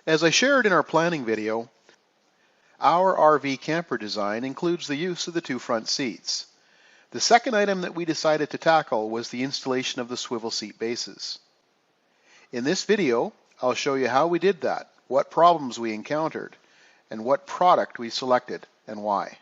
As I shared in our planning video, our RV camper design includes the use of the two front seats. The second item that we decided to tackle was the installation of the swivel seat bases. In this video, I'll show you how we did that, what problems we encountered, and what product we selected and why.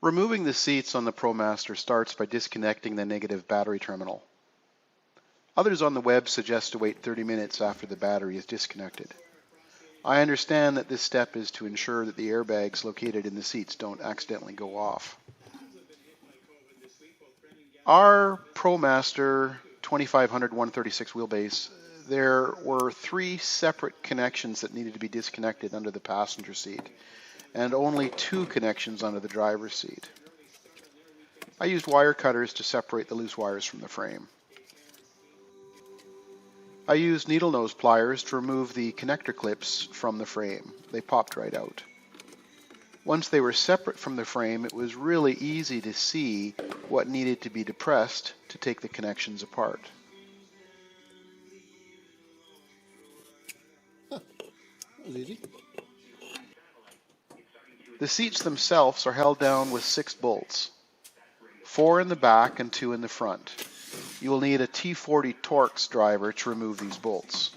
Removing the seats on the Promaster starts by disconnecting the negative battery terminal. Others on the web suggest to wait 30 minutes after the battery is disconnected. I understand that this step is to ensure that the airbags located in the seats don't accidentally go off. Our Promaster 2500-136 wheelbase, there were 3 separate connections that needed to be disconnected under the passenger seat, and only 2 connections under the driver's seat. I used wire cutters to separate the loose wires from the frame. I used needle nose pliers to remove the connector clips from the frame. They popped right out. Once they were separate from the frame, it was really easy to see what needed to be depressed to take the connections apart. That was easy. The seats themselves are held down with 6 bolts, 4 in the back and 2 in the front. You will need a T40 Torx driver to remove these bolts.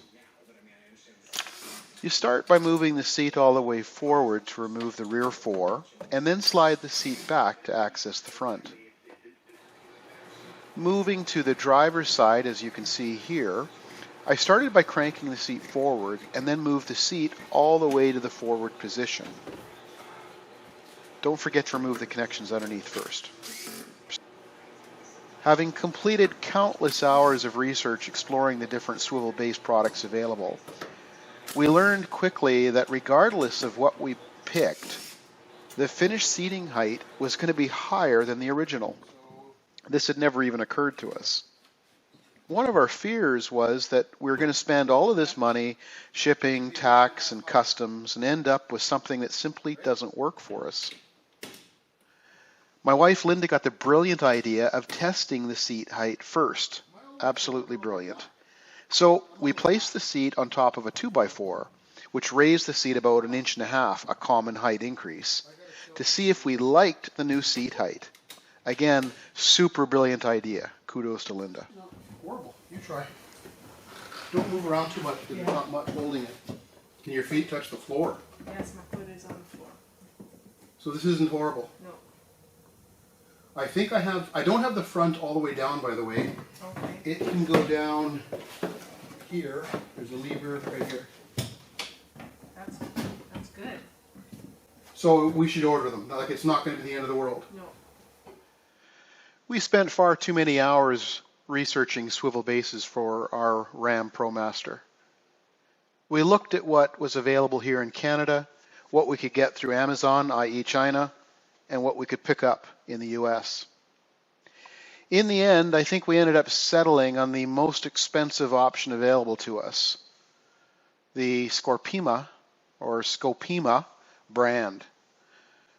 You start by moving the seat all the way forward to remove the rear 4, and then slide the seat back to access the front. Moving to the driver's side, as you can see here, I started by cranking the seat forward and then moved the seat all the way to the forward position. Don't forget to remove the connections underneath first. Having completed countless hours of research exploring the different swivel-based products available, we learned quickly that regardless of what we picked, the finished seating height was going to be higher than the original. This had never even occurred to us. One of our fears was that we were going to spend all of this money shipping, tax, and customs and end up with something that simply doesn't work for us. My wife Linda got the brilliant idea of testing the seat height first. Absolutely brilliant. So we placed the seat on top of a 2x4, which raised the seat about 1.5 inches, a common height increase, to see if we liked the new seat height. Again, super brilliant idea. Kudos to Linda. No, horrible. You try. Don't move around too much because there's not much holding it. Can your feet touch the floor? Yes, my foot is on the floor. So this isn't horrible. No. I think I don't have the front all the way down, by the way. Okay. It can go down here. There's a lever right here. That's good. So we should order them. Like, it's not going to be the end of the world. No. We spent far too many hours researching swivel bases for our Ram Promaster. We looked at what was available here in Canada, what we could get through Amazon, i.e. China, and what we could pick up in the US. In the end, I think we ended up settling on the most expensive option available to us, the Scopima brand.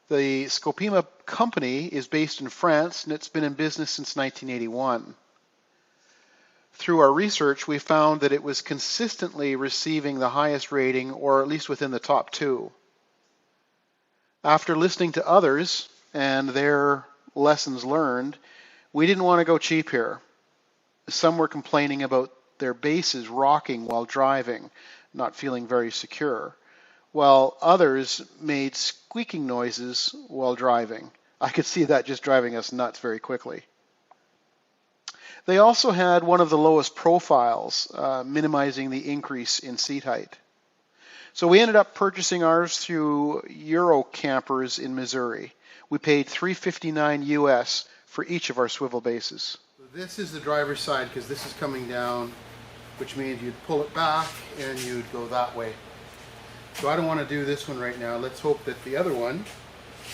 The Scopima company is based in France and it's been in business since 1981. Through our research, we found that it was consistently receiving the highest rating, or at least within the top 2. After listening to others and their lessons learned, we didn't want to go cheap here. Some were complaining about their bases rocking while driving, not feeling very secure, while others made squeaking noises while driving. I could see that just driving us nuts very quickly. They also had one of the lowest profiles, minimizing the increase in seat height. So we ended up purchasing ours through Euro Campers in Missouri. We paid $359 US for each of our swivel bases. This is the driver's side because this is coming down, which means you'd pull it back and you'd go that way. So I don't want to do this one right now. Let's hope that the other one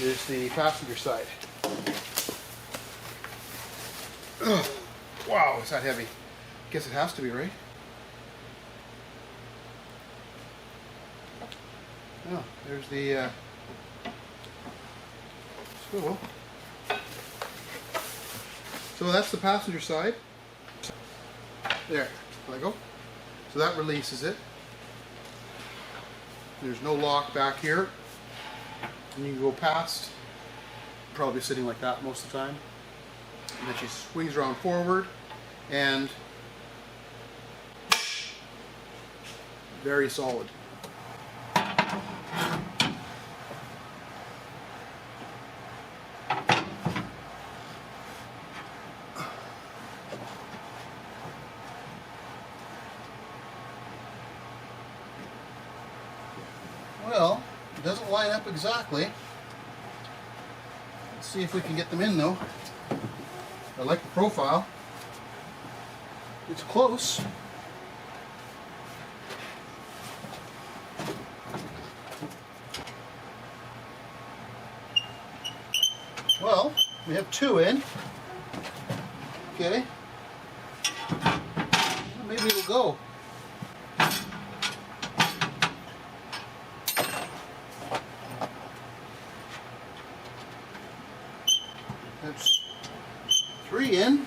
is the passenger side. Ugh. Wow, is that heavy? Guess it has to be, right? Oh, there's the swivel. So that's the passenger side. There, let go. So that releases it. There's no lock back here. And you can go past, probably sitting like that most of the time. And then she swings around forward and very solid. Well, it doesn't line up exactly. Let's see if we can get them in though. I like the profile. It's close. Well, we have two in. Okay. Well, maybe it'll go. That's three in.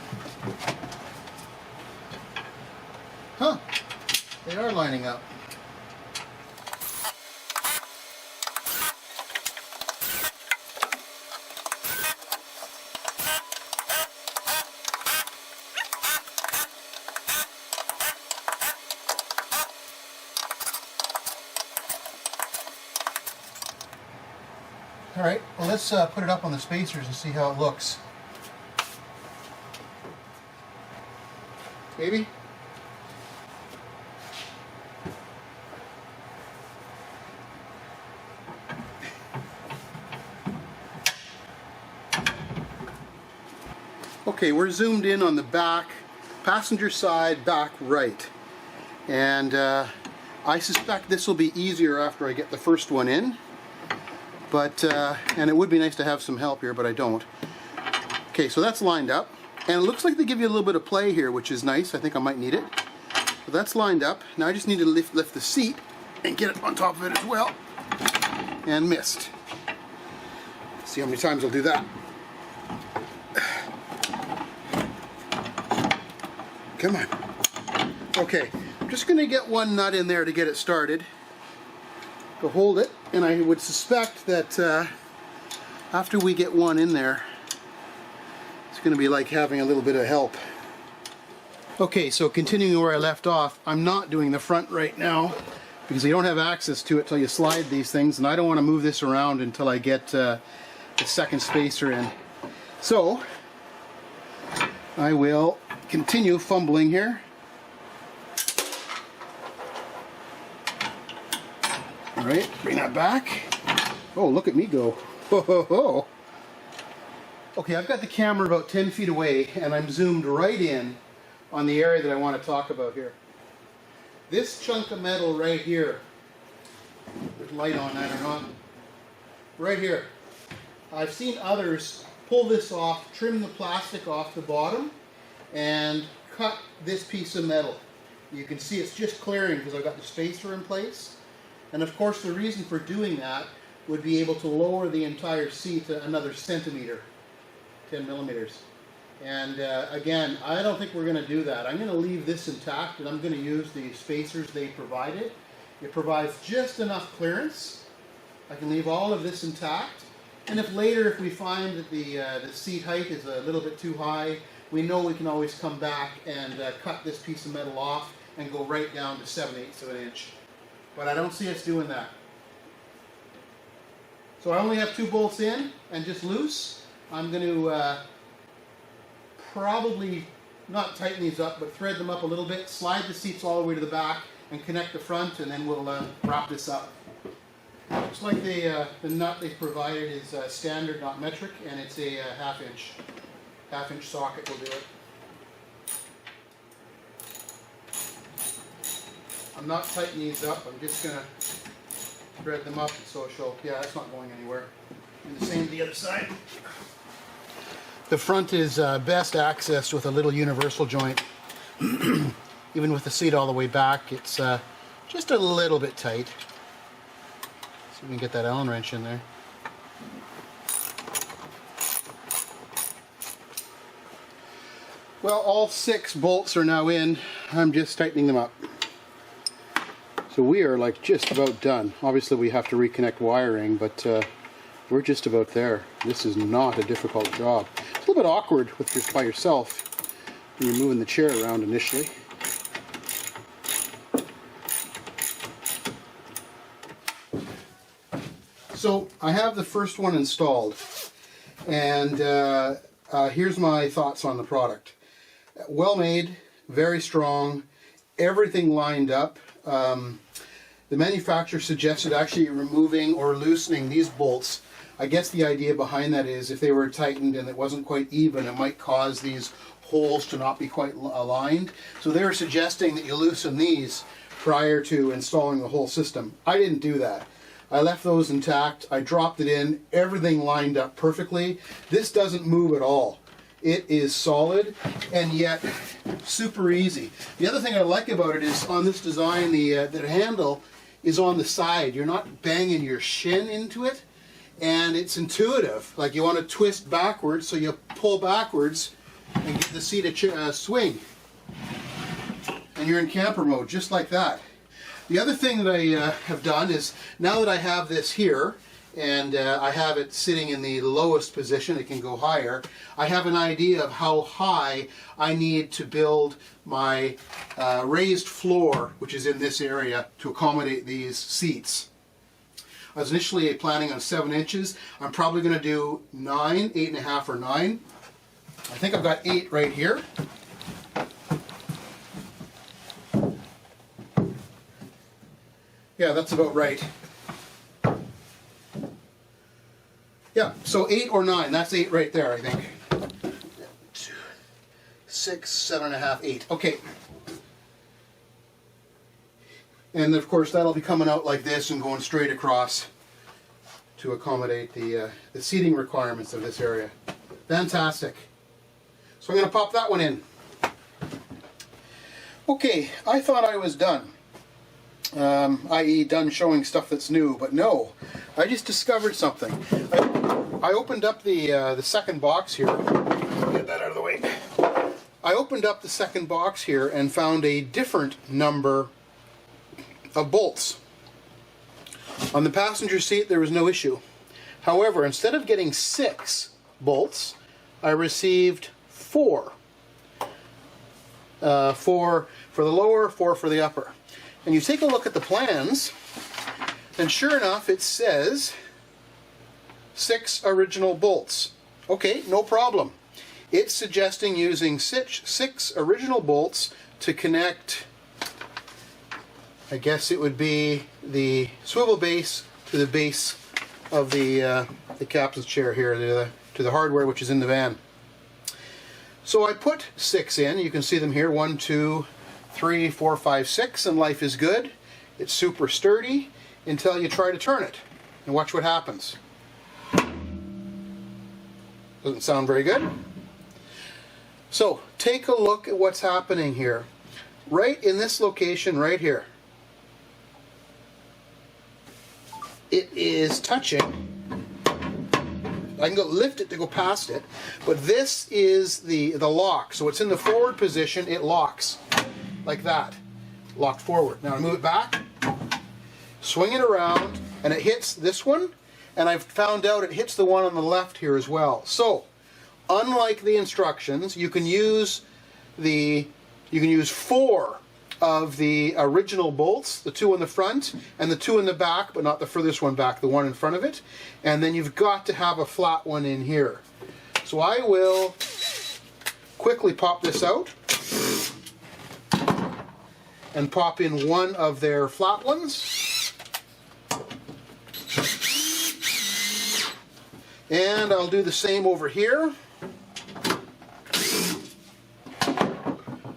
Huh. They are lining up. All right, well, let's put it up on the spacers and see how it looks. Maybe? Okay, we're zoomed in on the back, passenger side, back right. And I suspect this will be easier after I get the first one in. But, and it would be nice to have some help here, but I don't. Okay, so that's lined up. And it looks like they give you a little bit of play here, which is nice. I think I might need it. So that's lined up. Now I just need to lift the seat and get it on top of it as well. And missed. See how many times I'll do that. Come on. Okay, I'm just going to get one nut in there to get it started. To hold it, and I would suspect that after we get one in there, it's going to be like having a little bit of help. Okay, so continuing where I left off, I'm not doing the front right now because you don't have access to it till you slide these things, and I don't want to move this around until I get the second spacer in. So I will continue fumbling here. All right, bring that back. Oh, look at me go. Ho, ho, ho. Okay, I've got the camera about 10 feet away and I'm zoomed right in on the area that I want to talk about here. This chunk of metal right here, there's light on that or not, right here. I've seen others pull this off, trim the plastic off the bottom and cut this piece of metal. You can see it's just clearing because I've got the spacer in place. And of course the reason for doing that would be able to lower the entire seat another centimeter, 10 millimeters. And again, I don't think we're going to do that. I'm going to leave this intact and I'm going to use the spacers they provided. It provides just enough clearance. I can leave all of this intact. And if later, if we find that the seat height is a little bit too high, we know we can always come back and cut this piece of metal off and go right down to 7/8 of an inch. But I don't see us doing that. So I only have 2 bolts in and just loose. I'm going to probably not tighten these up, but thread them up a little bit, slide the seats all the way to the back, and connect the front, and then we'll wrap this up. Looks like the nut they provided is standard, not metric, and it's a half-inch socket will do it. I'm not tightening these up, I'm just going to thread them up so she'll, yeah, that's not going anywhere. And the same the other side. The front is best accessed with a little universal joint. Even with the seat all the way back, it's just a little bit tight. we can get that Allen wrench in there. Well, all 6 bolts are now in. I'm just tightening them up. So we are like just about done. Obviously we have to reconnect wiring, but we're just about there. This is not a difficult job. It's a little bit awkward by yourself when you're moving the chair around initially. So I have the first one installed, and here's my thoughts on the product. Well made, very strong, everything lined up. The manufacturer suggested actually removing or loosening these bolts. I guess the idea behind that is if they were tightened and it wasn't quite even, it might cause these holes to not be quite aligned. So they were suggesting that you loosen these prior to installing the whole system. I didn't do that. I left those intact. I dropped it in. Everything lined up perfectly. This doesn't move at all. It is solid and yet super easy. The other thing I like about it is on this design, the handle is on the side. You're not banging your shin into it, and it's intuitive. Like you want to twist backwards, so you pull backwards and get the seat to swing. And you're in camper mode, just like that. The other thing that I have done is, now that I have this here, and I have it sitting in the lowest position, it can go higher, I have an idea of how high I need to build my raised floor, which is in this area, to accommodate these seats. I was initially planning on 7 inches. I'm probably going to do 9, 8.5 or 9. I think I've got 8 right here. Yeah, that's about right. Yeah, so 8 or 9, that's 8 right there, I think. 2, 6, 7.5, 8. Okay. And of course that'll be coming out like this and going straight across to accommodate the seating requirements of this area. Fantastic. So I'm going to pop that one in. Okay, I thought I was done. I.e. done showing stuff that's new, but no. I just discovered something. I opened up the second box here. Get that out of the way. I opened up the second box here and found a different number of bolts. On the passenger seat there was no issue. However, instead of getting 6 bolts, I received 4. 4 for the lower, 4 for the upper. And you take a look at the plans, and sure enough it says 6 original bolts. Okay, no problem. It's suggesting using 6 original bolts to connect, I guess it would be the swivel base to the base of the captain's chair here, to the hardware which is in the van. So I put 6 in. You can see them here, 1, 2, 3, 4, 5, 6, and life is good. It's super sturdy until you try to turn it. And watch what happens. Doesn't sound very good. So take a look at what's happening here. Right in this location right here. It is touching. I can go lift it to go past it, but this is the lock. So it's in the forward position, it locks like that, locked forward. Now I move it back, swing it around, and it hits this one, and I've found out it hits the one on the left here as well. So unlike the instructions, you can use 4 of the original bolts, the 2 in the front and the 2 in the back, but not the furthest one back, the one in front of it. And then you've got to have a flat one in here. So I will quickly pop this out and pop in one of their flat ones. And I'll do the same over here.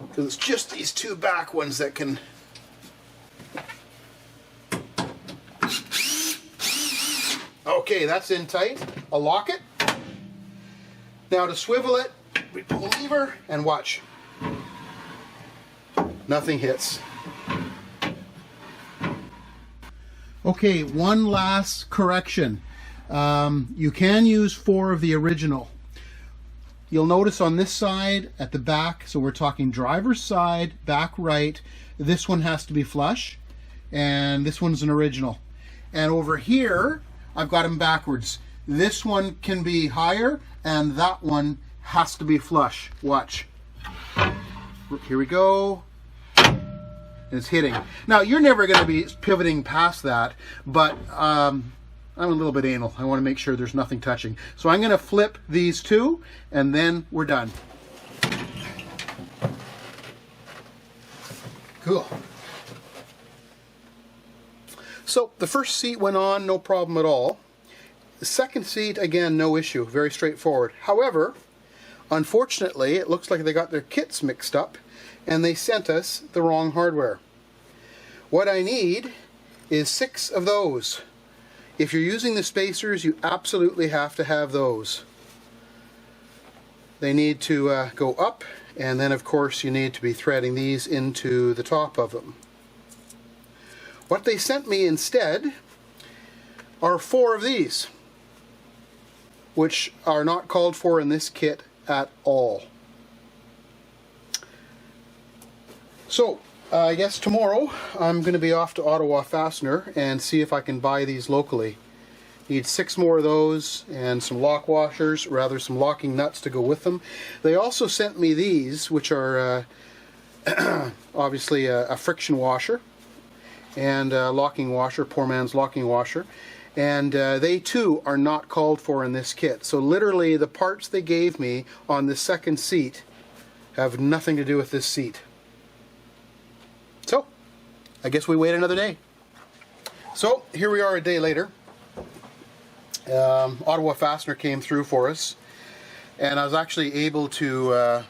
Because it's just these 2 back ones that can... Okay, that's in tight. I'll lock it. Now to swivel it, we pull the lever and watch. Nothing hits. Okay, one last correction. You can use 4 of the original. You'll notice on this side at the back, so we're talking driver's side, back right, this one has to be flush, and this one's an original. And over here, I've got them backwards. This one can be higher, and that one has to be flush. Watch. Here we go. And it's hitting. Now, you're never going to be pivoting past that, but I'm a little bit anal. I want to make sure there's nothing touching. So I'm going to flip these two, and then we're done. Cool. So the first seat went on, no problem at all. The second seat, again, no issue, very straightforward. However, unfortunately, it looks like they got their kits mixed up, and they sent us the wrong hardware. What I need is 6 of those. If you're using the spacers, you absolutely have to have those. They need to go up, and then of course you need to be threading these into the top of them. What they sent me instead are 4 of these, which are not called for in this kit at all. So, I guess tomorrow I'm going to be off to Ottawa Fastener and see if I can buy these locally. Need 6 more of those and some lock washers, rather some locking nuts to go with them. They also sent me these, which are obviously a friction washer and a locking washer, poor man's locking washer. And they too are not called for in this kit. So literally the parts they gave me on the second seat have nothing to do with this seat. So, I guess we wait another day. So, here we are a day later. Ottawa Fastener came through for us, and I was actually able to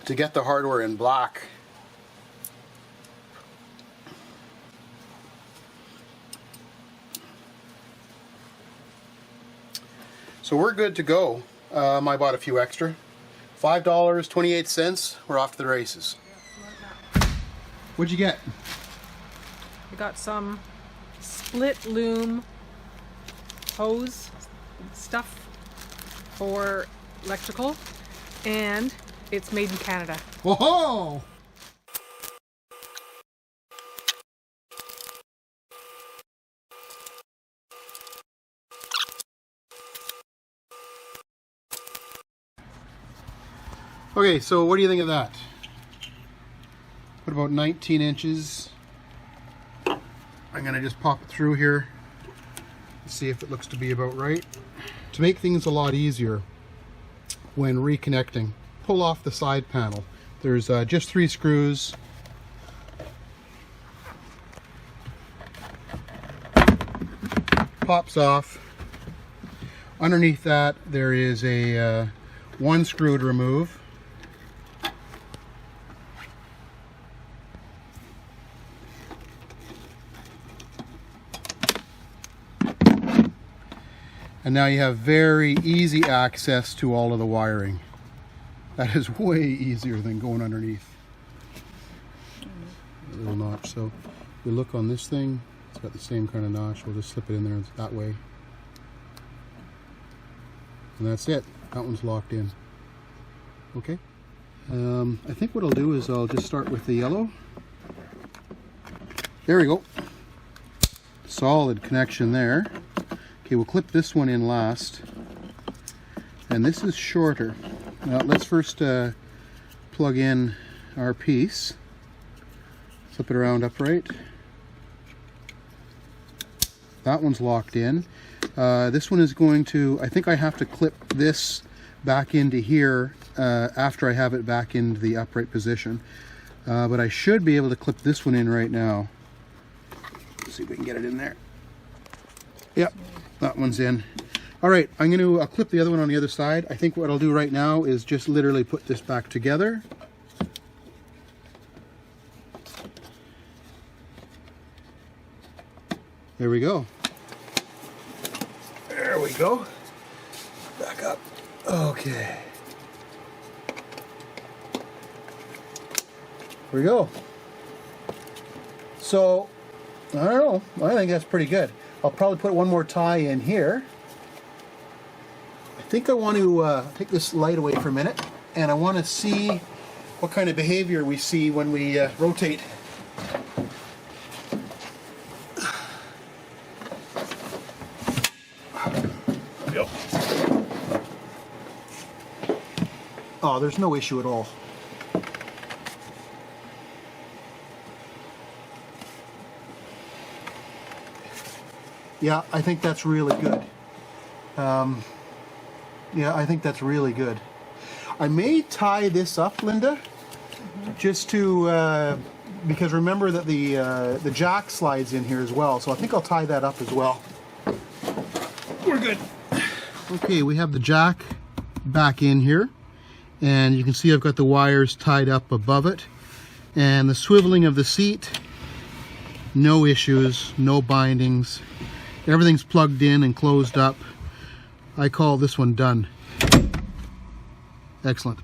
get the hardware in black. So we're good to go. I bought a few extra. $5.28, we're off to the races. What'd you get? We got some split loom hose stuff for electrical, and it's made in Canada. Whoa! Okay, so what do you think of that? Put about 19 inches. I'm gonna just pop it through here, see if it looks to be about right. To make things a lot easier when reconnecting, pull off the side panel. There's just 3 screws. Pops off. Underneath that there is a 1 screw to remove. And now you have very easy access to all of the wiring. That is way easier than going underneath. A little notch. So we look on this thing, it's got the same kind of notch. We'll just slip it in there that way. And that's it. That one's locked in. Okay. I think what I'll do is I'll just start with the yellow. There we go. Solid connection there. Okay, we'll clip this one in last, and this is shorter. Now let's first plug in our piece, flip it around upright. That one's locked in. This one is going to, I think I have to clip this back into here after I have it back into the upright position. But I should be able to clip this one in right now. Let's see if we can get it in there. Yep. That one's in. All right, I'm going to clip the other one on the other side. I think what I'll do right now is just literally put this back together. There we go. There we go. Back up. Okay. Here we go. So I don't know. I think that's pretty good. I'll probably put one more tie in here. I think I want to take this light away for a minute, and I want to see what kind of behavior we see when we rotate. Yep. Oh, there's no issue at all. Yeah, I think that's really good. Yeah, I think that's really good. I may tie this up, Linda, just to because remember that the jack slides in here as well. So I think I'll tie that up as well. We're good. Okay, we have the jack back in here, and you can see I've got the wires tied up above it, and the swiveling of the seat, no issues, no bindings. Everything's plugged in and closed up. I call this one done. Excellent.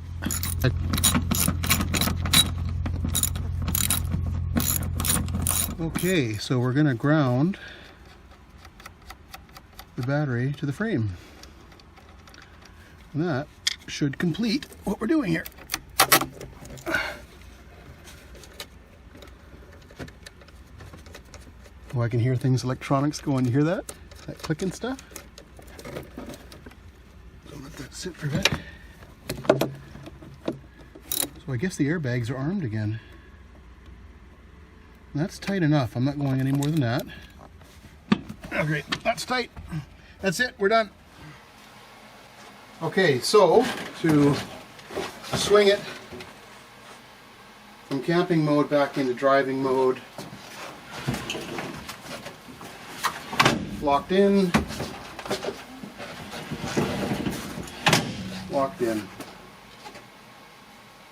Okay, so we're going to ground the battery to the frame. And that should complete what we're doing here. Oh, I can hear things electronics going. You hear that? That clicking stuff? So let that sit for a bit. So I guess the airbags are armed again. That's tight enough. I'm not going any more than that. Oh, great. That's tight. That's it. We're done. Okay, so to swing it from camping mode back into driving mode, locked in, locked in.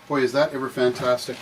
Boy, is that ever fantastic.